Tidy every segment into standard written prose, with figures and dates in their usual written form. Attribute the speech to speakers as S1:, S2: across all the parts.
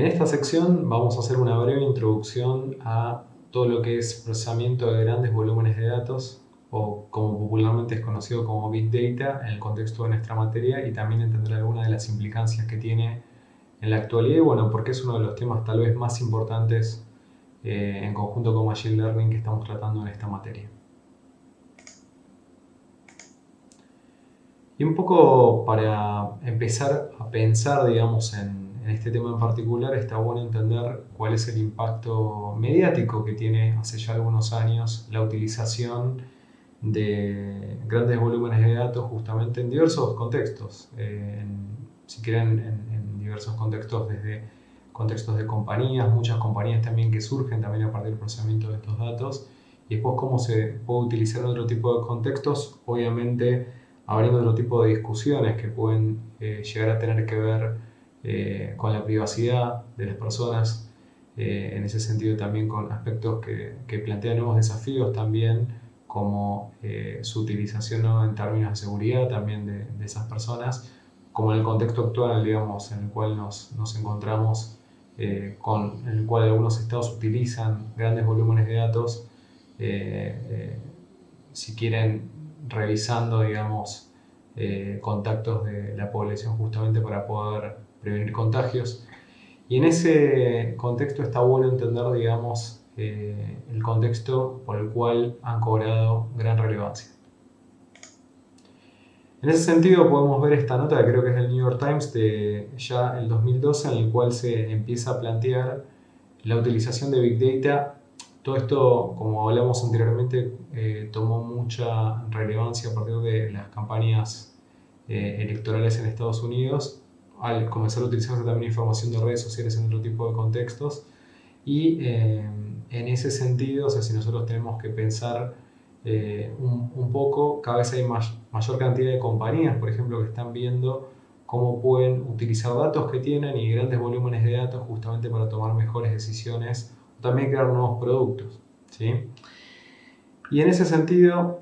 S1: En esta sección vamos a hacer una breve introducción a todo lo que es procesamiento de grandes volúmenes de datos, o como popularmente es conocido como Big Data, en el contexto de nuestra materia, y también entender algunas de las implicancias que tiene en la actualidad y bueno, porque es uno de los temas tal vez más importantes en conjunto con Machine Learning que estamos tratando en esta materia. Y un poco para empezar a pensar, digamos, en este tema en particular, está bueno entender cuál es el impacto mediático que tiene hace ya algunos años la utilización de grandes volúmenes de datos justamente en diversos contextos. Si quieren, en diversos contextos, desde contextos de compañías, muchas compañías también que surgen también a partir del procesamiento de estos datos, y después cómo se puede utilizar en otro tipo de contextos, obviamente abriendo otro tipo de discusiones que pueden llegar a tener que ver con la privacidad de las personas, en ese sentido también con aspectos que plantean nuevos desafíos también, como su utilización, ¿no?, en términos de seguridad también de esas personas, como en el contexto actual, digamos, en el cual nos encontramos, en el cual algunos estados utilizan grandes volúmenes de datos, si quieren, revisando, digamos, contactos de la población justamente para poder prevenir contagios. Y en ese contexto está bueno entender, digamos, el contexto por el cual han cobrado gran relevancia. En ese sentido podemos ver esta nota, que creo que es del New York Times, de ya el 2012, en el cual se empieza a plantear la utilización de Big Data. Todo esto, como hablamos anteriormente, tomó mucha relevancia a partir de las campañas electorales en Estados Unidos, al comenzar a utilizarse también información de redes sociales en otro tipo de contextos. Y en ese sentido, o sea, si nosotros tenemos que pensar un poco, cada vez hay mayor cantidad de compañías, por ejemplo, que están viendo cómo pueden utilizar datos que tienen y grandes volúmenes de datos justamente para tomar mejores decisiones o también crear nuevos productos, ¿sí? Y en ese sentido,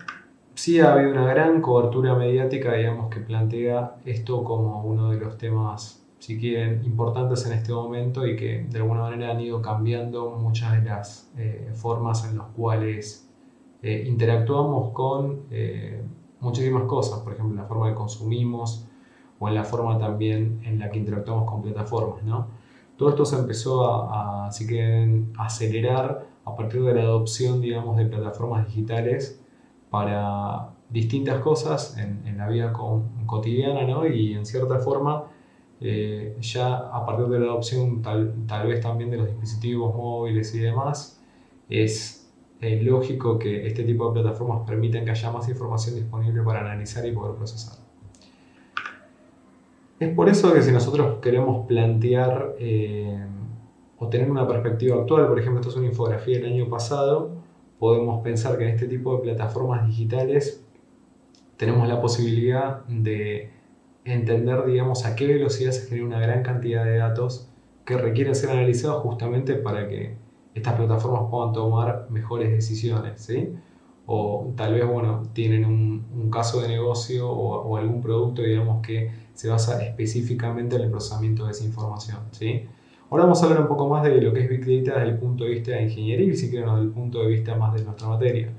S1: sí ha habido una gran cobertura mediática, digamos, que plantea esto como uno de los temas, si quieren, importantes en este momento y que de alguna manera han ido cambiando muchas de las formas en las cuales interactuamos con muchísimas cosas, por ejemplo, la forma que consumimos o en la forma también en la que interactuamos con plataformas, ¿no? Todo esto se empezó a si quieren, acelerar a partir de la adopción, digamos, de plataformas digitales para distintas cosas en la vida cotidiana, ¿no? Y en cierta forma, ya a partir de la adopción tal vez también de los dispositivos móviles y demás, es lógico que este tipo de plataformas permitan que haya más información disponible para analizar y poder procesar. Es por eso que si nosotros queremos plantear o tener una perspectiva actual, por ejemplo, esto es una infografía del año pasado, podemos pensar que en este tipo de plataformas digitales tenemos la posibilidad de entender, digamos, a qué velocidad se genera una gran cantidad de datos que requieren ser analizados justamente para que estas plataformas puedan tomar mejores decisiones, ¿sí? O tal vez, bueno, tienen un caso de negocio o algún producto, digamos, que se basa específicamente en el procesamiento de esa información, ¿sí? Ahora vamos a hablar un poco más de lo que es Big Data desde el punto de vista de ingeniería y si quieren desde el punto de vista más de nuestra materia.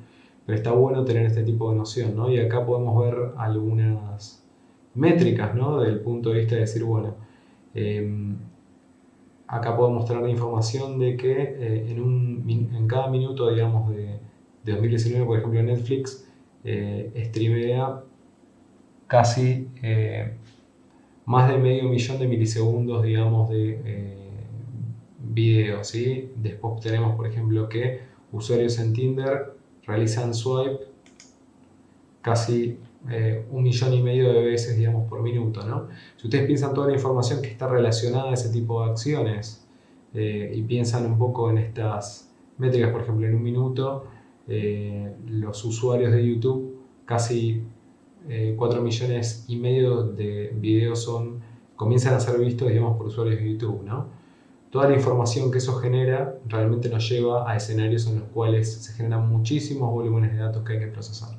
S1: Pero está bueno tener este tipo de noción, ¿no? Y acá podemos ver algunas métricas, ¿no? Desde el punto de vista de decir, bueno, acá puedo mostrar la información de que en cada minuto, digamos, de 2019, por ejemplo, Netflix streamea casi más de medio millón de milisegundos, digamos, de video, ¿sí? Después tenemos, por ejemplo, que usuarios en Tinder realizan swipe casi 1,5 millones de veces, digamos, por minuto, ¿no? Si ustedes piensan toda la información que está relacionada a ese tipo de acciones y piensan un poco en estas métricas, por ejemplo, en un minuto, los usuarios de YouTube, casi 4,5 millones de videos comienzan a ser vistos, digamos, por usuarios de YouTube, ¿no? Toda la información que eso genera realmente nos lleva a escenarios en los cuales se generan muchísimos volúmenes de datos que hay que procesar.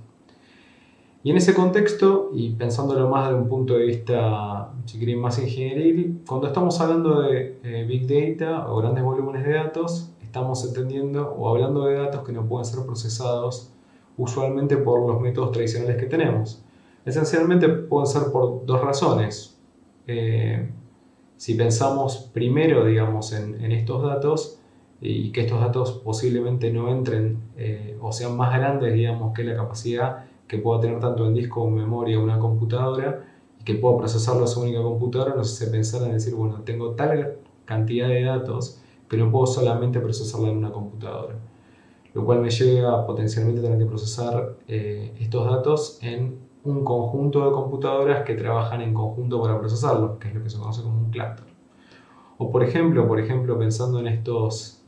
S1: Y en ese contexto, y pensándolo más desde un punto de vista, si quieren, más ingenieril, cuando estamos hablando de Big Data o grandes volúmenes de datos, estamos entendiendo o hablando de datos que no pueden ser procesados usualmente por los métodos tradicionales que tenemos. Esencialmente pueden ser por dos razones. Si pensamos primero, digamos, en estos datos y que estos datos posiblemente no entren o sean más grandes, digamos, que la capacidad que pueda tener tanto en disco como en memoria una computadora y que pueda procesarlo a su única computadora, nos hace pensar en decir, bueno, tengo tal cantidad de datos que no puedo solamente procesarla en una computadora, lo cual me lleva a potencialmente tener que procesar estos datos en un conjunto de computadoras que trabajan en conjunto para procesarlos, que es lo que se conoce como un clúster. O por ejemplo pensando en estos,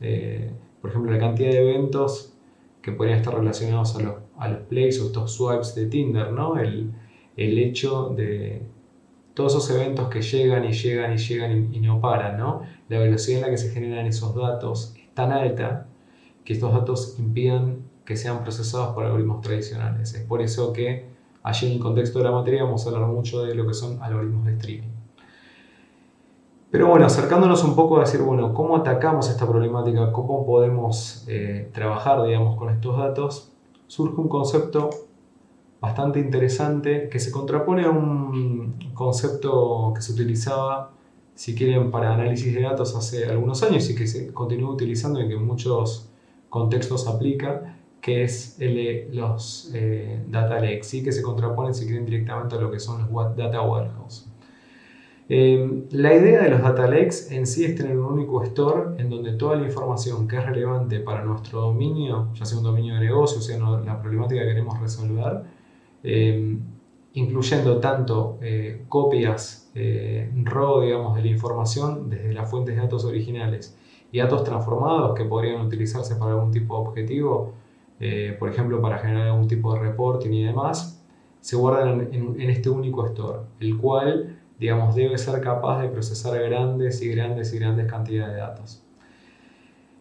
S1: por ejemplo, la cantidad de eventos que podrían estar relacionados a los plays o estos swipes de Tinder, ¿no? El hecho de todos esos eventos que llegan y llegan y llegan y no paran, ¿no? La velocidad en la que se generan esos datos es tan alta que estos datos impidan que sean procesados por algoritmos tradicionales. Es por eso que allí en el contexto de la materia vamos a hablar mucho de lo que son algoritmos de streaming. Pero bueno, acercándonos un poco a decir, bueno, ¿cómo atacamos esta problemática? ¿Cómo podemos trabajar, digamos, con estos datos? Surge un concepto bastante interesante que se contrapone a un concepto que se utilizaba, si quieren, para análisis de datos hace algunos años y que se continúa utilizando y que en muchos contextos aplica, que es el de los data lakes, ¿sí? Que se contraponen, si quieren, directamente a lo que son los data warehouse. La idea de los data lakes en sí es tener un único store en donde toda la información que es relevante para nuestro dominio, ya sea un dominio de negocio, sea la problemática que queremos resolver, incluyendo tanto copias raw, digamos, de la información desde las fuentes de datos originales y datos transformados que podrían utilizarse para algún tipo de objetivo, por ejemplo para generar algún tipo de reporting y demás, se guardan en este único store, el cual, digamos, debe ser capaz de procesar grandes y grandes y grandes cantidades de datos.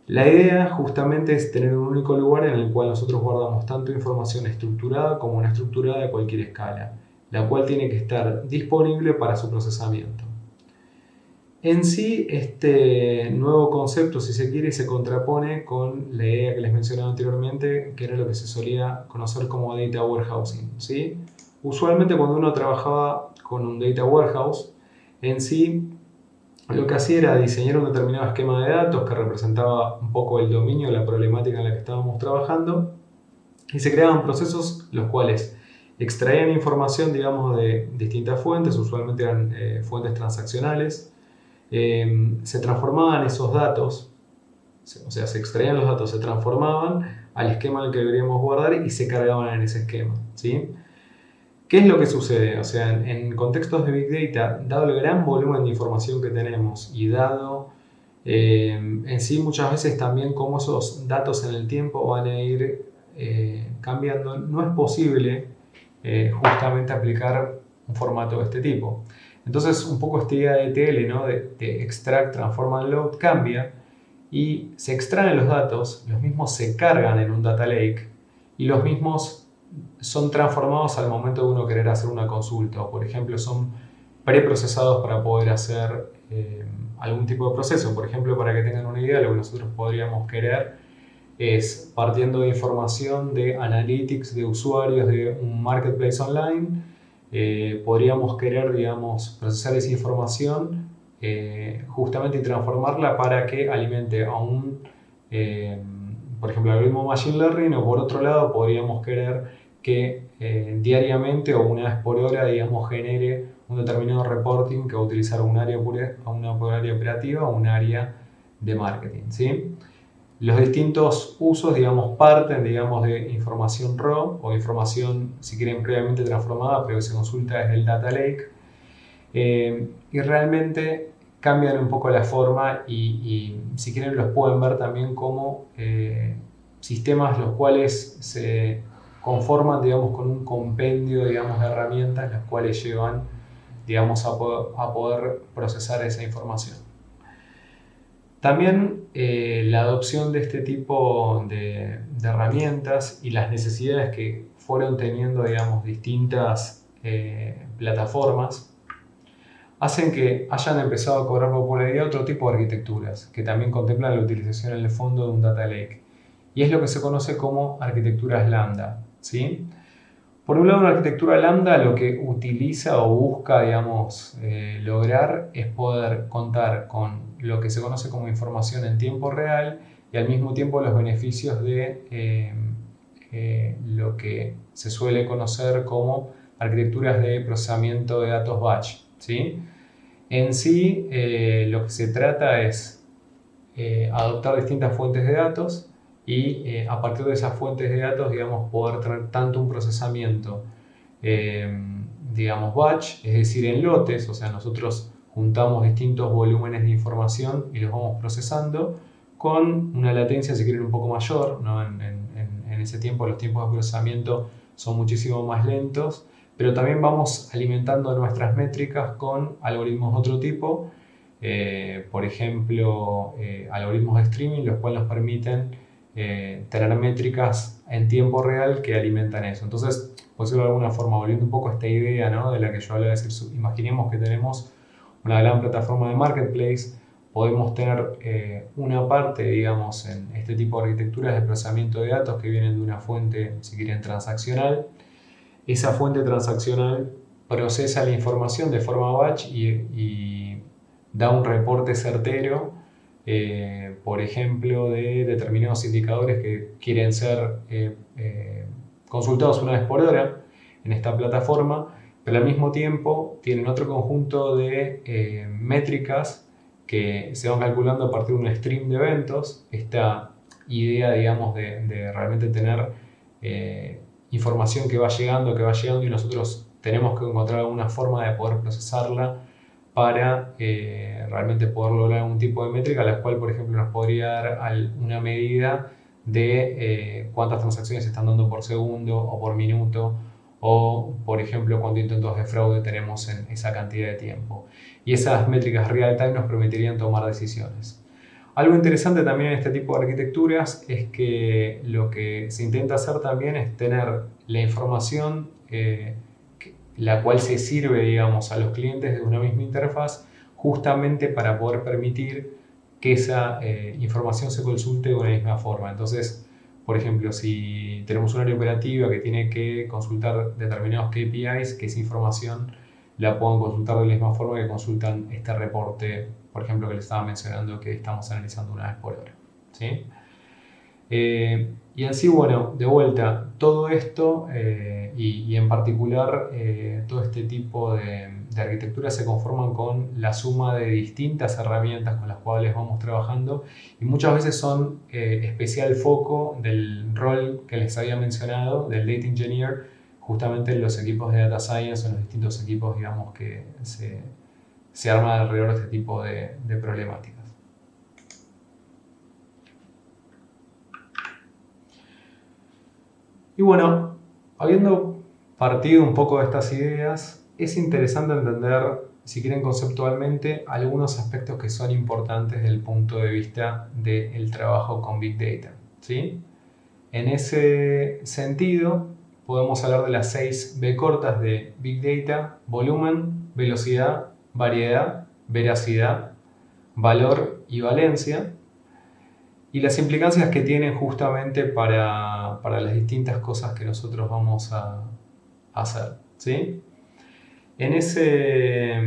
S1: La idea justamente es tener un único lugar en el cual nosotros guardamos tanto información estructurada como no estructurada de cualquier escala, la cual tiene que estar disponible para su procesamiento. En sí, este nuevo concepto, si se quiere, se contrapone con la idea que les mencionaba anteriormente, que era lo que se solía conocer como data warehousing, ¿sí? Usualmente cuando uno trabajaba con un data warehouse, en sí lo que hacía era diseñar un determinado esquema de datos que representaba un poco el dominio, la problemática en la que estábamos trabajando, y se creaban procesos los cuales extraían información, digamos, de distintas fuentes, usualmente eran fuentes transaccionales, se transformaban esos datos, o sea, se extraían los datos, se transformaban al esquema en el que deberíamos guardar y se cargaban en ese esquema, ¿sí? ¿Qué es lo que sucede? O sea, en contextos de Big Data, dado el gran volumen de información que tenemos y dado en sí muchas veces también cómo esos datos en el tiempo van a ir cambiando, no es posible justamente aplicar un formato de este tipo. Entonces, un poco esta idea de ETL, ¿no? de extract, transform and load, cambia y se extraen los datos, los mismos se cargan en un data lake y los mismos son transformados al momento de uno querer hacer una consulta o, por ejemplo, son preprocesados para poder hacer algún tipo de proceso. Por ejemplo, para que tengan una idea, lo que nosotros podríamos querer es, partiendo de información de analytics de usuarios de un marketplace online, podríamos querer, digamos, procesar esa información justamente y transformarla para que alimente a un, por ejemplo, algoritmo Machine Learning, o por otro lado podríamos querer que diariamente o una vez por hora, digamos, genere un determinado reporting que va a utilizar una área operativa o un área de marketing, ¿sí? Los distintos usos, digamos, parten, digamos, de información raw o información, si quieren, previamente transformada, pero que se consulta desde el data lake, y realmente cambian un poco la forma y si quieren los pueden ver también como sistemas los cuales se conforman, digamos, con un compendio, digamos, de herramientas las cuales llevan, digamos, a poder procesar esa información. También la adopción de este tipo de herramientas y las necesidades que fueron teniendo, digamos, distintas plataformas, hacen que hayan empezado a cobrar popularidad otro tipo de arquitecturas que también contemplan la utilización en el fondo de un data lake. Y es lo que se conoce como arquitecturas lambda, ¿sí? Por un lado, una arquitectura lambda lo que utiliza o busca, digamos, lograr es poder contar con lo que se conoce como información en tiempo real y al mismo tiempo los beneficios de lo que se suele conocer como arquitecturas de procesamiento de datos batch, ¿sí? En sí, lo que se trata es adoptar distintas fuentes de datos y a partir de esas fuentes de datos, digamos, poder tener tanto un procesamiento, digamos, batch, es decir, en lotes, o sea, nosotros juntamos distintos volúmenes de información y los vamos procesando con una latencia, si quieren, un poco mayor, ¿no? En ese tiempo los tiempos de procesamiento son muchísimo más lentos, pero también vamos alimentando nuestras métricas con algoritmos de otro tipo, por ejemplo, algoritmos de streaming, los cuales nos permiten tener métricas en tiempo real que alimentan eso. Entonces, por decirlo de alguna forma, volviendo un poco a esta idea, ¿no?, de la que yo hablaba, de decir, imaginemos que tenemos una gran plataforma de marketplace, podemos tener una parte, digamos, en este tipo de arquitecturas de procesamiento de datos que vienen de una fuente, si quieren, transaccional. Esa fuente transaccional procesa la información de forma batch y da un reporte certero, por ejemplo, de determinados indicadores que quieren ser consultados una vez por hora en esta plataforma, pero al mismo tiempo tienen otro conjunto de métricas que se van calculando a partir de un stream de eventos. Esta idea, digamos, de realmente tener información que va llegando y nosotros tenemos que encontrar alguna forma de poder procesarla para realmente poder lograr algún tipo de métrica, la cual, por ejemplo, nos podría dar una medida de cuántas transacciones se están dando por segundo o por minuto, o, por ejemplo, cuántos intentos de fraude tenemos en esa cantidad de tiempo. Y esas métricas real time nos permitirían tomar decisiones. Algo interesante también en este tipo de arquitecturas es que lo que se intenta hacer también es tener la información la cual se sirve, digamos, a los clientes de una misma interfaz, justamente para poder permitir que esa información se consulte de una misma forma. Entonces, por ejemplo, si tenemos un área operativa que tiene que consultar determinados KPIs, que esa información la puedan consultar de la misma forma que consultan este reporte, por ejemplo, que les estaba mencionando, que estamos analizando una vez por hora, ¿sí? Y en sí, bueno, de vuelta, todo esto y en particular todo este tipo de arquitecturas se conforman con la suma de distintas herramientas con las cuales vamos trabajando y muchas veces son especial foco del rol que les había mencionado, del Data Engineer, justamente en los equipos de Data Science o en los distintos equipos, digamos, que se arman alrededor de este tipo de problemáticas. Y bueno, habiendo partido un poco de estas ideas, es interesante entender, si quieren conceptualmente, algunos aspectos que son importantes desde el punto de vista del trabajo con Big Data, ¿sí? En ese sentido, podemos hablar de las 6 B cortas de Big Data: volumen, velocidad, variedad, veracidad, valor y valencia, y las implicancias que tienen justamente para las distintas cosas que nosotros vamos a hacer, ¿sí? En ese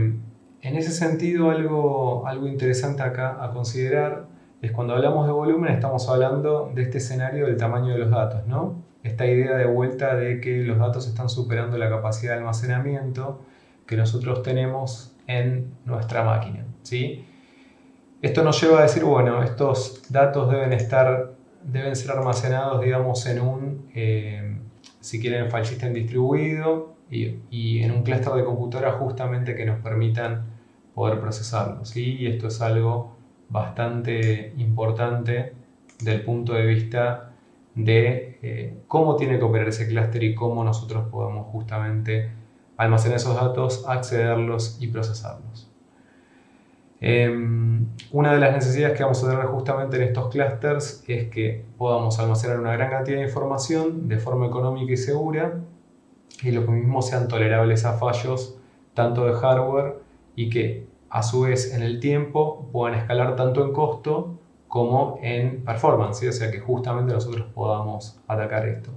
S1: sentido, algo interesante acá a considerar es cuando hablamos de volumen, estamos hablando de este escenario del tamaño de los datos, ¿no? Esta idea de vuelta de que los datos están superando la capacidad de almacenamiento que nosotros tenemos en nuestra máquina, ¿sí? Esto nos lleva a decir, bueno, estos datos deben ser almacenados, digamos, en un, si quieren, file system distribuido y en un clúster de computadoras justamente que nos permitan poder procesarlo, ¿sí? Y esto es algo bastante importante del punto de vista de cómo tiene que operar ese clúster y cómo nosotros podemos justamente almacenar esos datos, accederlos y procesarlos. Una de las necesidades que vamos a tener justamente en estos clústeres es que podamos almacenar una gran cantidad de información de forma económica y segura, y los mismos sean tolerables a fallos tanto de hardware y que a su vez en el tiempo puedan escalar tanto en costo como en performance, ¿sí? O sea que justamente nosotros podamos atacar esto.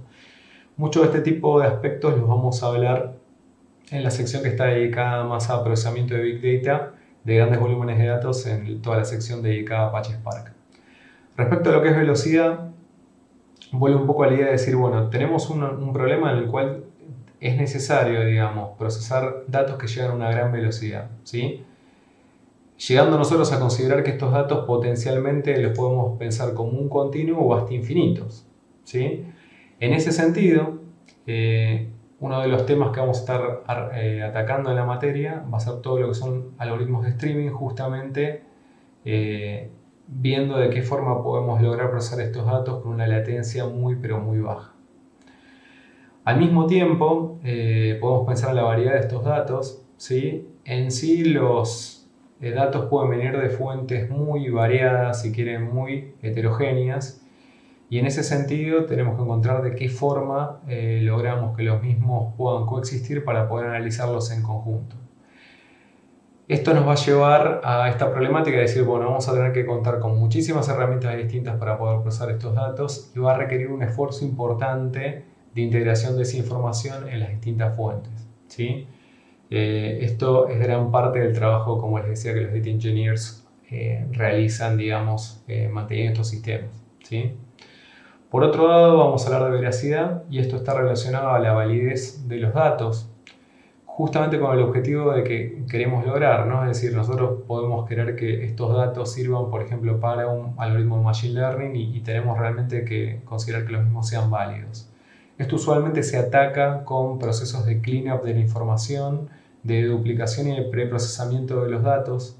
S1: Mucho de este tipo de aspectos los vamos a hablar en la sección que está dedicada más a procesamiento de Big Data de grandes volúmenes de datos, en toda la sección dedicada a Apache Spark. Respecto a lo que es velocidad, vuelvo un poco a la idea de decir, bueno, tenemos un problema en el cual es necesario, digamos, procesar datos que llegan a una gran velocidad, ¿sí? Llegando nosotros a considerar que estos datos potencialmente los podemos pensar como un continuo o hasta infinitos, ¿sí? En ese sentido, uno de los temas que vamos a estar atacando en la materia va a ser todo lo que son algoritmos de streaming, justamente viendo de qué forma podemos lograr procesar estos datos con una latencia muy pero muy baja. Al mismo tiempo, podemos pensar en la variedad de estos datos, ¿sí? En sí los datos pueden venir de fuentes muy variadas, si quieren muy heterogéneas, y en ese sentido tenemos que encontrar de qué forma logramos que los mismos puedan coexistir para poder analizarlos en conjunto. Esto nos va a llevar a esta problemática de decir, bueno, vamos a tener que contar con muchísimas herramientas distintas para poder procesar estos datos y va a requerir un esfuerzo importante de integración de esa información en las distintas fuentes, ¿sí? Esto es gran parte del trabajo, como les decía, que los data engineers realizan, digamos, manteniendo estos sistemas, ¿sí? Por otro lado, vamos a hablar de veracidad, y esto está relacionado a la validez de los datos, justamente con el objetivo de que queremos lograr, ¿no? Es decir, nosotros podemos querer que estos datos sirvan, por ejemplo, para un algoritmo de Machine Learning y tenemos realmente que considerar que los mismos sean válidos. Esto usualmente se ataca con procesos de cleanup de la información, de duplicación y de preprocesamiento de los datos,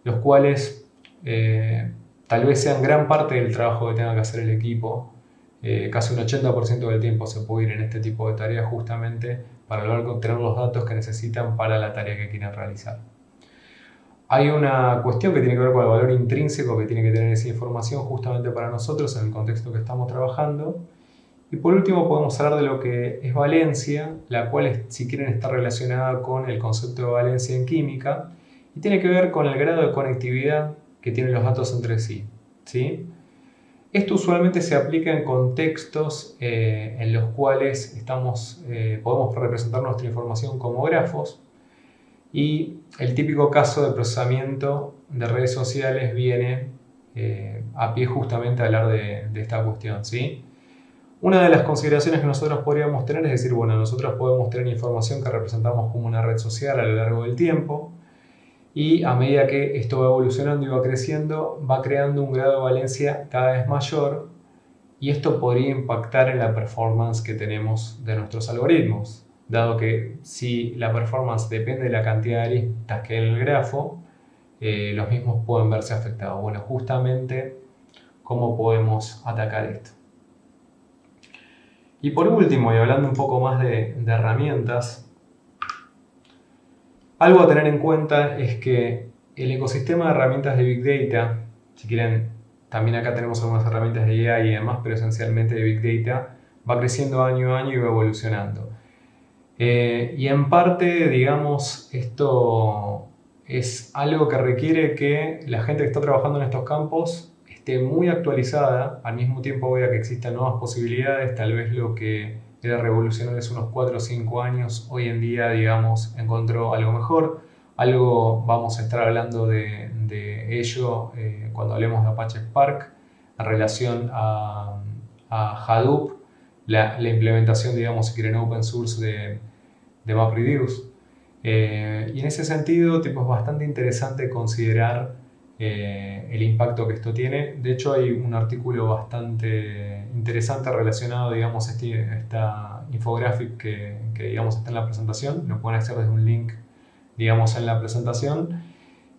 S1: los cuales tal vez sean gran parte del trabajo que tenga que hacer el equipo. Casi un 80% del tiempo se puede ir en este tipo de tareas justamente para lograr obtener los datos que necesitan para la tarea que quieren realizar. Hay una cuestión que tiene que ver con el valor intrínseco que tiene que tener esa información justamente para nosotros en el contexto que estamos trabajando. Y por último podemos hablar de lo que es valencia, la cual si quieren está relacionada con el concepto de valencia en química y tiene que ver con el grado de conectividad que tienen los datos entre sí, ¿sí? Esto usualmente se aplica en contextos en los cuales podemos representar nuestra información como grafos, y el típico caso de procesamiento de redes sociales viene a pie justamente a hablar de esta cuestión, ¿sí? Una de las consideraciones que nosotros podríamos tener es decir, bueno, nosotros podemos tener información que representamos como una red social a lo largo del tiempo, y a medida que esto va evolucionando y va creciendo, va creando un grado de valencia cada vez mayor, y esto podría impactar en la performance que tenemos de nuestros algoritmos, dado que si la performance depende de la cantidad de aristas que hay en el grafo, los mismos pueden verse afectados. Bueno, justamente, ¿cómo podemos atacar esto? Y por último, y hablando un poco más de herramientas, algo a tener en cuenta es que el ecosistema de herramientas de Big Data, si quieren, también acá tenemos algunas herramientas de AI y demás, pero esencialmente de Big Data, va creciendo año a año y va evolucionando. Y en parte, digamos, esto es algo que requiere que la gente que está trabajando en estos campos esté muy actualizada, al mismo tiempo vea que existan nuevas posibilidades. Tal vez lo que era revolucionario hace unos 4 o 5 años, hoy en día, digamos, encontró algo mejor. Algo vamos a estar hablando de ello cuando hablemos de Apache Spark en relación a Hadoop, la implementación, digamos, si quieren, open source de MapReduce. Y en ese sentido, tipo, es bastante interesante considerar el impacto que esto tiene. De hecho, hay un artículo bastante interesante relacionado, digamos, a esta infographic que digamos, está en la presentación. Lo pueden hacer desde un link, digamos, en la presentación.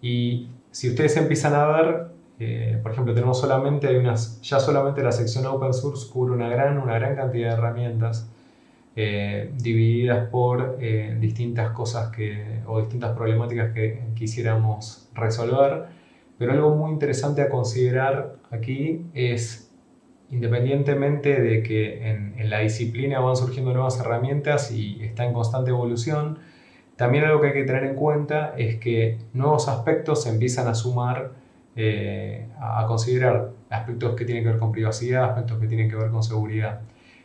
S1: Y si ustedes empiezan a ver, por ejemplo, tenemos solamente la sección Open Source cubre una gran cantidad de herramientas. divididas por distintas cosas o distintas problemáticas que quisiéramos resolver. Pero algo muy interesante a considerar aquí es, independientemente de que en la disciplina van surgiendo nuevas herramientas y está en constante evolución, también algo que hay que tener en cuenta es que nuevos aspectos se empiezan a sumar, a considerar aspectos que tienen que ver con privacidad, aspectos que tienen que ver con seguridad.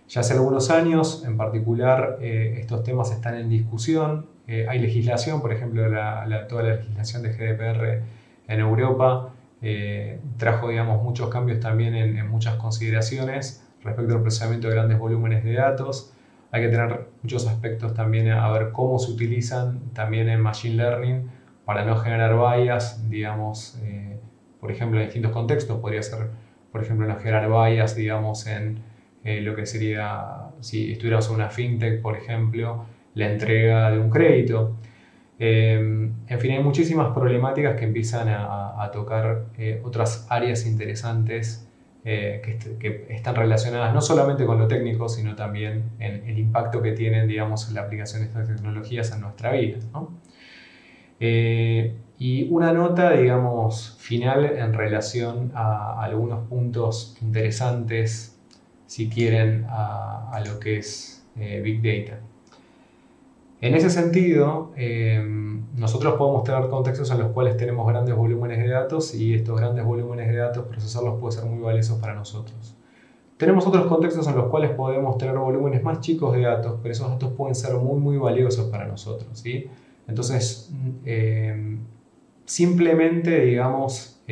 S1: Ya hace algunos años, en particular, estos temas están en discusión. Hay legislación, por ejemplo, toda la legislación de GDPR en Europa trajo, digamos, muchos cambios también en muchas consideraciones respecto al procesamiento de grandes volúmenes de datos. Hay que tener muchos aspectos también a ver cómo se utilizan también en Machine Learning para no generar bias, digamos, por ejemplo, en distintos contextos. Podría ser, por ejemplo, no generar bias, digamos, en lo que sería, si estuviéramos en una fintech, por ejemplo, la entrega de un crédito. En fin, hay muchísimas problemáticas que empiezan a tocar otras áreas interesantes que están relacionadas no solamente con lo técnico, sino también en el impacto que tienen, digamos, en la aplicación de estas tecnologías en nuestra vida, ¿no? Y una nota, digamos, final en relación a algunos puntos interesantes, si quieren, a lo que es Big Data. En ese sentido, nosotros podemos tener contextos en los cuales tenemos grandes volúmenes de datos y estos grandes volúmenes de datos, procesarlos puede ser muy valiosos para nosotros. Tenemos otros contextos en los cuales podemos tener volúmenes más chicos de datos, pero esos datos pueden ser muy, muy valiosos para nosotros, ¿sí? Entonces, simplemente, digamos,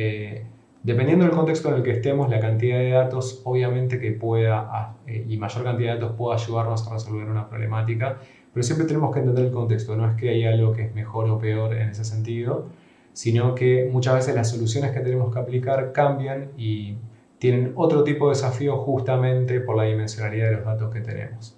S1: dependiendo del contexto en el que estemos, la cantidad de datos, obviamente que pueda, y mayor cantidad de datos pueda ayudarnos a resolver una problemática, pero siempre tenemos que entender el contexto, no es que hay algo que es mejor o peor en ese sentido, sino que muchas veces las soluciones que tenemos que aplicar cambian y tienen otro tipo de desafío justamente por la dimensionalidad de los datos que tenemos.